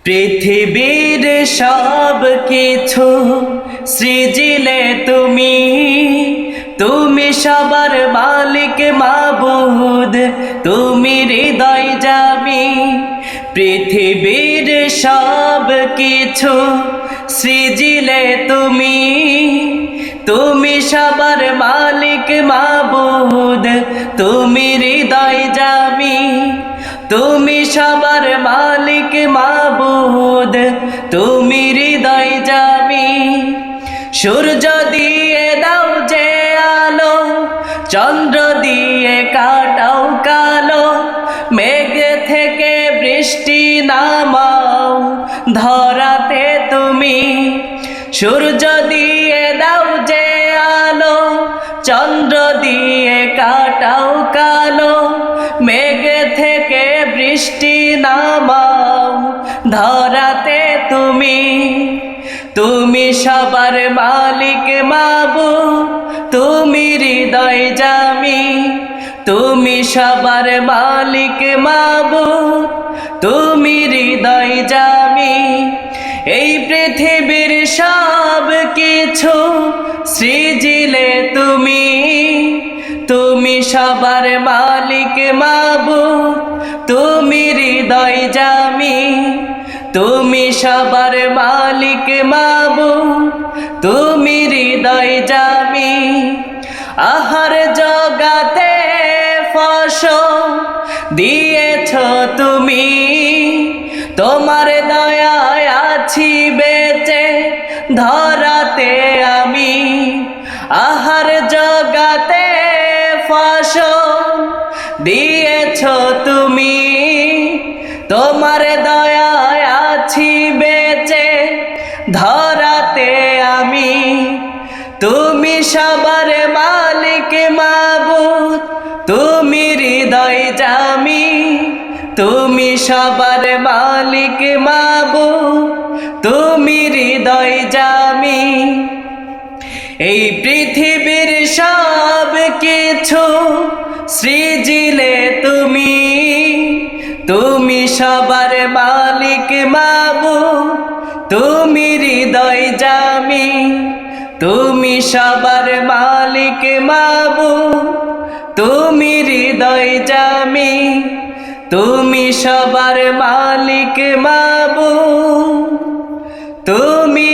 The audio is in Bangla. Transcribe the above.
পৃথিবীর সব কিছু সৃজিলে তুমি, তুমি সবার মালিক মাবুদ, তুমি হৃদয় জামি। পৃথিবীর সব কিছু সৃজিলে তুমি, তুমি সবার মালিক মাবুদ, তুমি হৃদয় জামি। তুমি সবার মালিক মাবুদ, তুমি হৃদয় জামি। সূর্য দিয়ে দাও যে আলো, চন্দ্র দিয়ে কাটাও কালো, মেঘ থেকে বৃষ্টি নামাও ধরাতে তুমি। সূর্য দিয়ে দাও যে আলো, চন্দ্র দিয়ে কাটাও কালো, মেঘ থেকে বৃষ্টি নামাও ধরাতে তুমি। তুমি সবার মালিক মাবুদ, তুমি হৃদয় জামি। তুমি সবার মালিক মাবুদ, তুমি হৃদয় জামি। এই পৃথিবীর সব কিছু সৃজিলে তুমি, তুমি সবার মালিক মাবুদ, তুমি হৃদয় জামি। তুমি সবার মালিক মাবুদ, তুমি হৃদয় জামি। আহার জগাতে ফসল দিয়েছ তুমি, তোমার দয়ায় আছি বেঁচে ধরাতে আমি। আহার জগাতে ফসল দিয়েছ তুমি, তোমার দয়ায় আছি বেঁচে ধরাতে আমি। তুমি সবার মালিক মাবুদ, তুমি হৃদয় জামি। তুমি সবার মালিক মাবুদ, তুমি হৃদয় জামি। এই পৃথিবীর সব কিছু সৃজিলে তুমি, তুমি সবার মালিক মাবুদ, তুমি হৃদয় জামি। তুমি সবার মালিক মাবুদ, তুমি হৃদয় জামি। তুমি সবার মালিক মাবুদ, তুমি